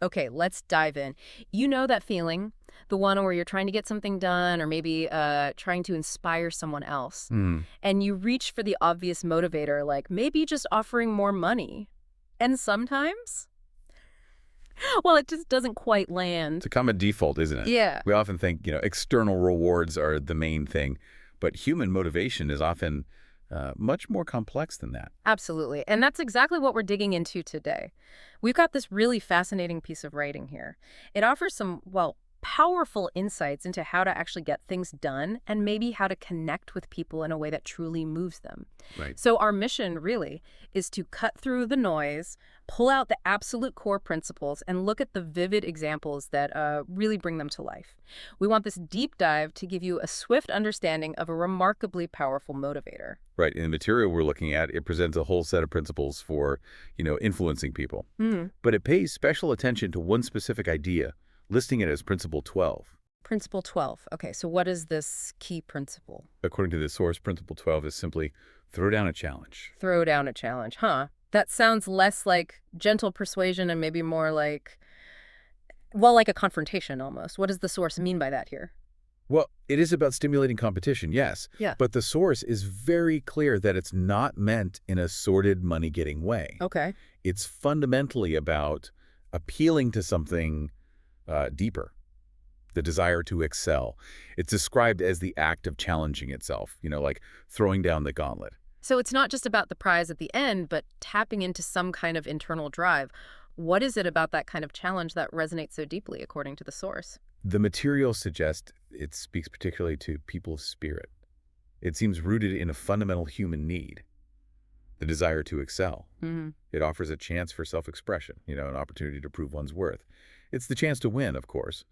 Okay, let's dive in. You know that feeling, the one where you're trying to get something done or maybe trying to inspire someone else. Hmm. And you reach for the obvious motivator, like maybe just offering more money. And sometimes, well, it just doesn't quite It's land. a common default, isn't it? Yeah, We often think, external rewards are the main thing, but human motivation is often much more complex than that. absolutely. And that's exactly what we're digging into today. We've got this really fascinating piece of writing here. It offers some, well, powerful insights into how to actually get things done and maybe how to connect with people in a way that truly moves them. Right. So our mission really is to cut through the noise, pull out the absolute core principles, and look at the vivid examples that really bring them to life. We want this deep dive to give you a swift understanding of a remarkably powerful motivator. Right. In the material we're looking at, it presents a whole set of principles for, influencing people. Hmm. But it pays special attention to one specific idea, listing it as Principle 12. Principle 12. Okay, so what is this key principle? According to the source, Principle 12 is simply throw down a challenge. Throw down a challenge, huh? That sounds less like gentle persuasion and maybe more like, well, like a confrontation almost. What does the source mean by that here? Well, it is about stimulating competition, yes, Yeah. but the source is very clear that it's not meant in a sordid, money-getting way. Okay. It's fundamentally about appealing to something deeper, the desire to excel. It's described as the act of challenging itself, like throwing down the gauntlet. So it's not just about the prize at the end, but tapping into some kind of internal drive. What is it about that kind of challenge that resonates so deeply, according to the source? The material suggests it speaks particularly to people's spirit. It seems rooted in a fundamental human need, the desire to excel. Hmm. It offers a chance for self-expression, an opportunity to prove one's worth. It's the chance to win, of course,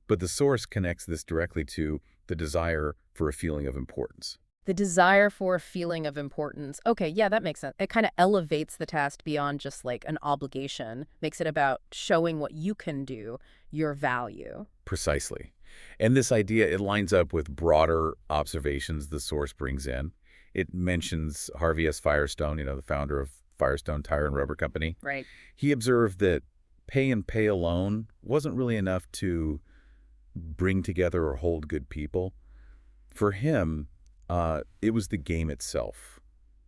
but the source connects this directly to the desire for a feeling of importance. The desire for a feeling of importance. Okay, yeah, that makes sense. It kind of elevates the task beyond just like an obligation, makes it about showing what you can do, your value. Precisely. And this idea, it lines up with broader observations the source brings in. It mentions Harvey S. Firestone, the founder of Firestone Tire and Rubber Company. Right. He observed that pay and pay alone wasn't really enough to bring together or hold good people. For him, it was the game itself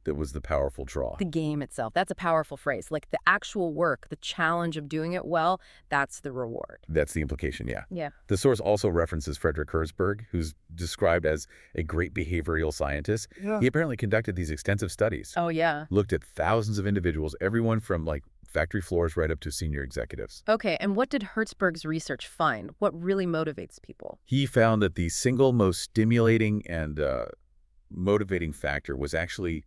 that was the powerful draw. The game itself. That's a powerful phrase. Like the actual work, the challenge of doing it well, that's the reward. That's the implication, yeah. Yeah. The source also references Frederick Herzberg, who's described as a great behavioral scientist. Yeah. He apparently conducted these extensive studies, Oh, yeah. looked at thousands of individuals, everyone from factory floors right up to senior executives. Okay, and what did Hertzberg's research find? What really motivates people? He found that the single most stimulating and motivating factor was actually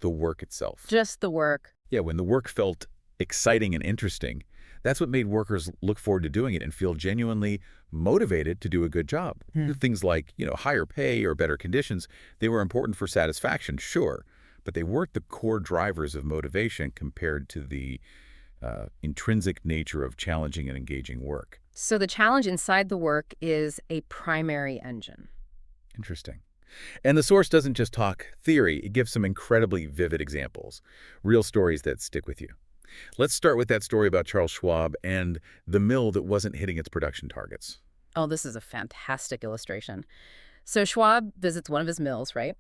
the work itself. Just the work. Yeah, when the work felt exciting and interesting, that's what made workers look forward to doing it and feel genuinely motivated to do a good job. Things like, higher pay or better conditions, they were important for satisfaction, sure, but they weren't the core drivers of motivation compared to the intrinsic nature of challenging and engaging work. So the challenge inside the work is a primary engine. Interesting. And the source doesn't just talk theory, it gives some incredibly vivid examples, real stories that stick with you. Let's start with that story about Charles Schwab and the mill that wasn't hitting its production targets. Oh, this is a fantastic illustration. So Schwab visits one of his mills, right?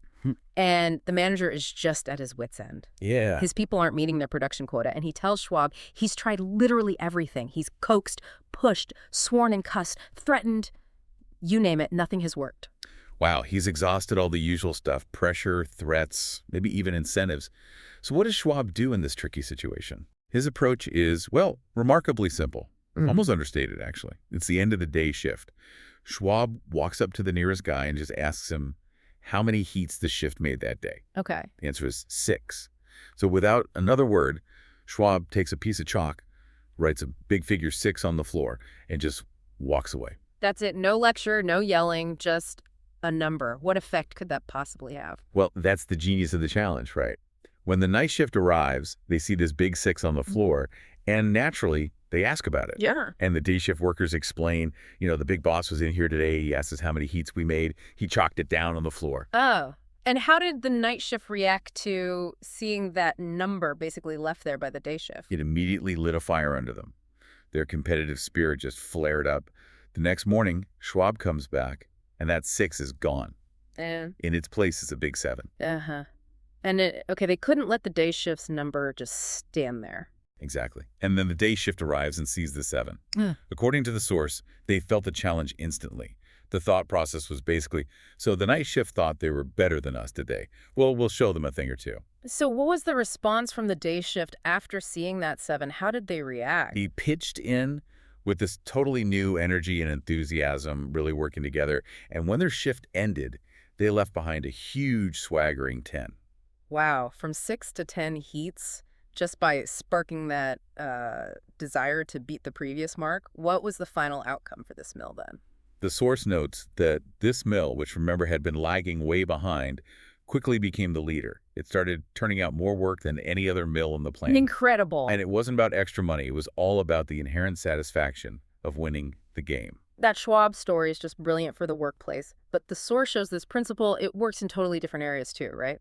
And the manager is just at his wit's end. Yeah. His people aren't meeting their production quota, and he tells Schwab he's tried literally everything. He's coaxed, pushed, sworn and cussed, threatened. You name it, nothing has worked. Wow, he's exhausted all the usual stuff, pressure, threats, maybe even incentives. So what does Schwab do in this tricky situation? His approach is, well, remarkably simple. Almost understated, actually. It's the end of the day shift. Schwab walks up to the nearest guy and just asks him how many heats the shift made that day. Okay. The answer is 6. So without another word, Schwab takes a piece of chalk, writes a big figure 6 on the floor, and just walks away. That's it. No lecture, no yelling, just a number. What effect could that possibly have? Well, that's the genius of the challenge, right? When the night shift arrives, they see this big 6 on the floor, and naturally, they ask about it. Yeah. And the day shift workers explain, the big boss was in here today, he asked us how many heats we made, he chalked it down on the floor. Oh. And how did the night shift react to seeing that number basically left there by the day shift? It immediately lit a fire under them. Their competitive spirit just flared up. The next morning, Schwab comes back, and that 6 is gone. And In its place is a big 7. uh-huh. And okay, they couldn't let the day shift's number just stand there. Exactly. And then the day shift arrives and sees the 7. Ugh. According to the source, they felt the challenge instantly. The thought process was basically, so the night shift thought they were better than us, did they? Well, we'll show them a thing or two. So what was the response from the day shift after seeing that 7? How did they react? He pitched in with this totally new energy and enthusiasm, really working together. And when their shift ended, they left behind a huge swaggering 10. Wow, from 6 to 10 heats just by sparking that desire to beat the previous mark. What was the final outcome for this mill then? The source notes that this mill, which remember had been lagging way behind, quickly became the leader. It started turning out more work than any other mill in the plant. Incredible. And it wasn't about extra money. It was all about the inherent satisfaction of winning the game. That Schwab story is just brilliant for the workplace, but the source shows this principle, it works in totally different areas too, right?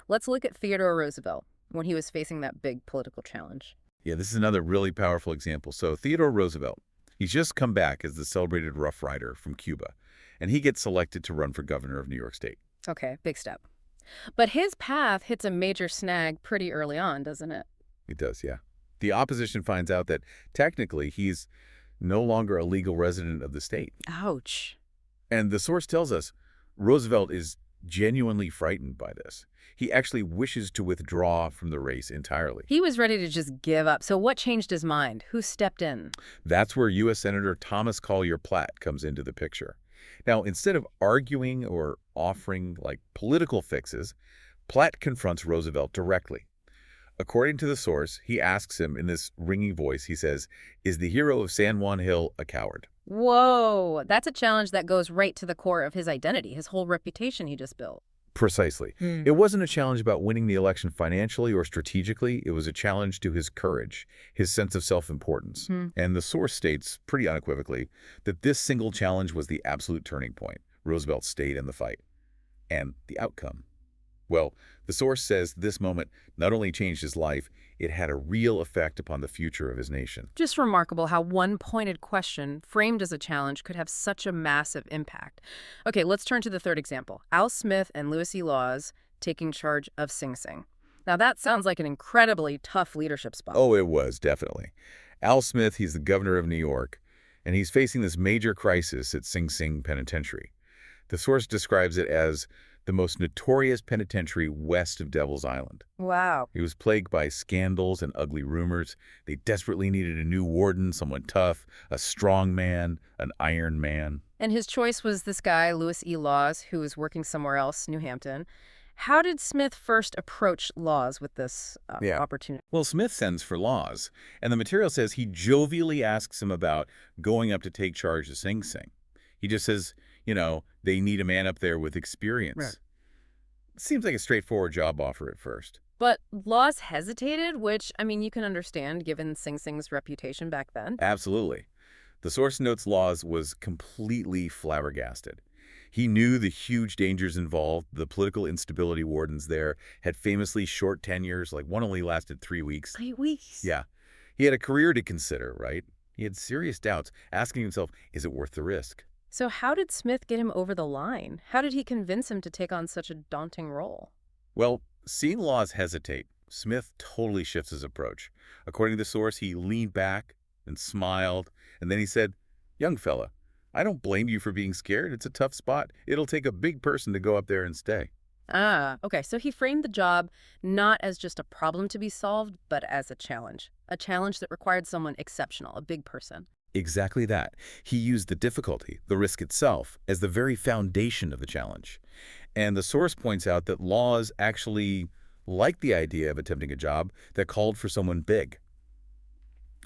Let's look at Theodore Roosevelt when he was facing that big political challenge. Yeah, this is another really powerful example. So Theodore Roosevelt, he's just come back as the celebrated Rough Rider from Cuba, and he gets selected to run for governor of New York State. Okay, big step. But his path hits a major snag pretty early on, doesn't it? It does, yeah. The opposition finds out that technically he's no longer a legal resident of the state. Ouch. And the source tells us Roosevelt is genuinely frightened by this. He actually wishes to withdraw from the race entirely. He was ready to just give up. So what changed his mind? Who stepped in? That's where U.S. Senator Thomas Collier Platt comes into the picture. Now, instead of arguing or offering, political fixes, Platt confronts Roosevelt directly. According to the source, he asks him in this ringing voice, he says, "Is the hero of San Juan Hill a coward?" Whoa, that's a challenge that goes right to the core of his identity, his whole reputation he just built. Precisely. It wasn't a challenge about winning the election financially or strategically. It was a challenge to his courage, his sense of self-importance. And the source states pretty unequivocally that this single challenge was the absolute turning point. Roosevelt stayed in the fight. And the outcome? Well, the source says this moment not only changed his life, it had a real effect upon the future of his nation. Just remarkable how one pointed question framed as a challenge could have such a massive impact. Okay, let's turn to the third example. Al Smith and Louis E. Laws taking charge of Sing Sing. Now that sounds like an incredibly tough leadership spot. Oh, it was, definitely. Al Smith, he's the governor of New York, and he's facing this major crisis at Sing Sing Penitentiary. The source describes it as the most notorious penitentiary west of Devil's Island. Wow. It was plagued by scandals and ugly rumors. They desperately needed a new warden, someone tough, a strong man, an iron man. And his choice was this guy, Louis E. Laws, who was working somewhere else, New Hampton. How did Smith first approach Laws with this opportunity? Well, Smith sends for Laws, and the material says he jovially asks him about going up to take charge of Sing Sing. He just says, they need a man up there with experience. Right. Seems like a straightforward job offer at first. But Laws hesitated, which, you can understand given Sing Sing's reputation back then. Absolutely. The source notes Laws was completely flabbergasted. He knew the huge dangers involved. The political instability wardens there had famously short tenures, one only lasted 3 weeks. 3 weeks? Yeah. He had a career to consider, right? He had serious doubts, asking himself, is it worth the risk? So how did Smith get him over the line? How did he convince him to take on such a daunting role? Well, seeing Laws hesitate, Smith totally shifts his approach. According to the source, he leaned back and smiled, and then he said, "Young fella, I don't blame you for being scared. It's a tough spot. It'll take a big person to go up there and stay." Ah, okay. So he framed the job not as just a problem to be solved, but as a challenge that required someone exceptional, a big person. Exactly that. He used the difficulty, the risk itself, as the very foundation of the challenge. And the source points out that Laws actually liked the idea of attempting a job that called for someone big,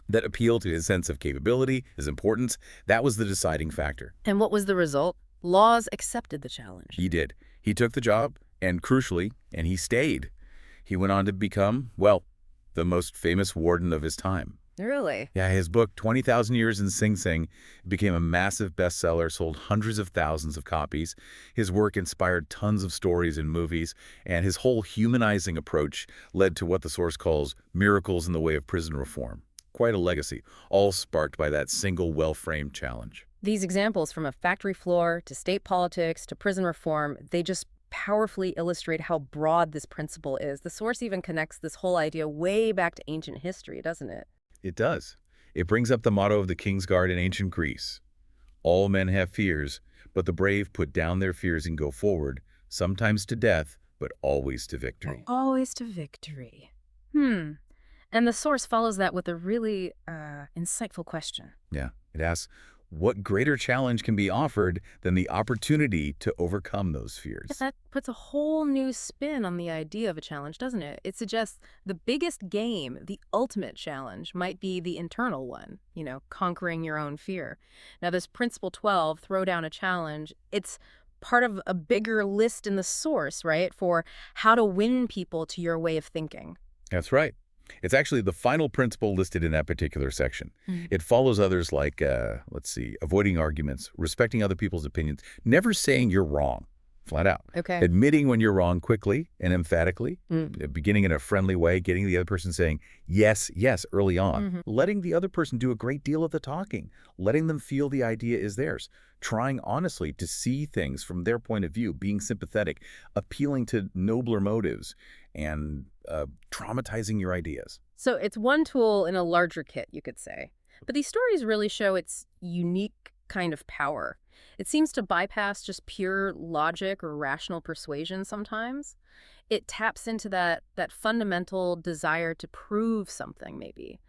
that appealed to his sense of capability, his importance. That was the deciding factor. And what was the result? Laws accepted the challenge. He did. He took the job, and crucially, and he stayed. He went on to become, the most famous warden of his time. Really? Yeah, his book, 20,000 Years in Sing Sing, became a massive bestseller, sold hundreds of thousands of copies. His work inspired tons of stories and movies, and his whole humanizing approach led to what the source calls miracles in the way of prison reform. Quite a legacy, all sparked by that single well-framed challenge. These examples, from a factory floor to state politics to prison reform, they just powerfully illustrate how broad this principle is. The source even connects this whole idea way back to ancient history, doesn't it? It does. It brings up the motto of the King's Guard in ancient Greece. All men have fears, but the brave put down their fears and go forward, sometimes to death, but always to victory. Always to victory. And the source follows that with a really insightful question. Yeah, it asks, what greater challenge can be offered than the opportunity to overcome those fears? That puts a whole new spin on the idea of a challenge, doesn't it? It suggests the biggest game, the ultimate challenge, might be the internal one, conquering your own fear. Now, this Principle 12, throw down a challenge, it's part of a bigger list in the source, right, for how to win people to your way of thinking. That's right. It's actually the final principle listed in that particular section. It follows others like, avoiding arguments, respecting other people's opinions, never saying you're wrong, flat out. Okay. Admitting when you're wrong quickly and emphatically, beginning in a friendly way, getting the other person saying, yes, yes, early on, letting the other person do a great deal of the talking, letting them feel the idea is theirs, trying honestly to see things from their point of view, being sympathetic, appealing to nobler motives, and traumatizing your ideas. So it's one tool in a larger kit, you could say. But these stories really show its unique kind of power. It seems to bypass just pure logic or rational persuasion sometimes. It taps into that fundamental desire to prove something, maybe,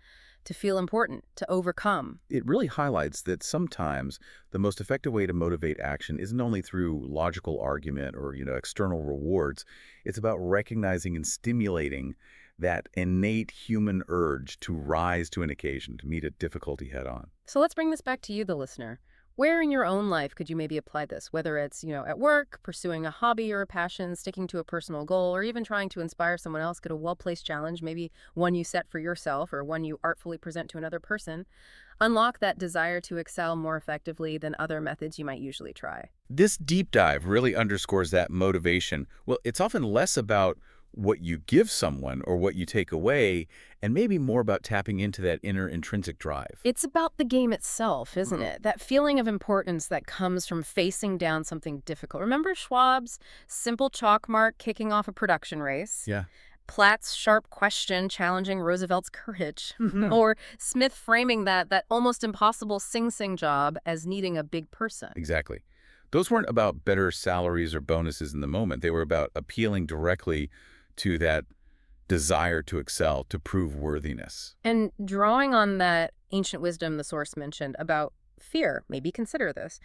to feel important, to overcome. It really highlights that sometimes the most effective way to motivate action isn't only through logical argument or, external rewards. It's about recognizing and stimulating that innate human urge to rise to an occasion, to meet a difficulty head on. So let's bring this back to you, the listener. Where in your own life could you maybe apply this? Whether it's, at work, pursuing a hobby or a passion, sticking to a personal goal, or even trying to inspire someone else, get a well-placed challenge, maybe one you set for yourself or one you artfully present to another person. Unlock that desire to excel more effectively than other methods you might usually try. This deep dive really underscores that motivation. Well, it's often less about what you give someone or what you take away, and maybe more about tapping into that inner intrinsic drive. It's about the game itself, isn't it? That feeling of importance that comes from facing down something difficult. Remember Schwab's simple chalk mark kicking off a production race? Yeah. Platt's sharp question challenging Roosevelt's courage, or Smith framing that almost impossible Sing Sing job as needing a big person. Exactly. Those weren't about better salaries or bonuses in the moment. They were about appealing directly to that desire to excel, to prove worthiness. And drawing on that ancient wisdom the source mentioned about fear, maybe consider this.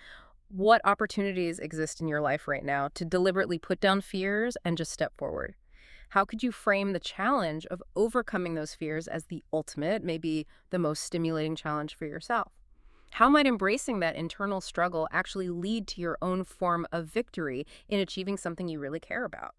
What opportunities exist in your life right now to deliberately put down fears and just step forward? How could you frame the challenge of overcoming those fears as the ultimate, maybe the most stimulating challenge for yourself? How might embracing that internal struggle actually lead to your own form of victory in achieving something you really care about?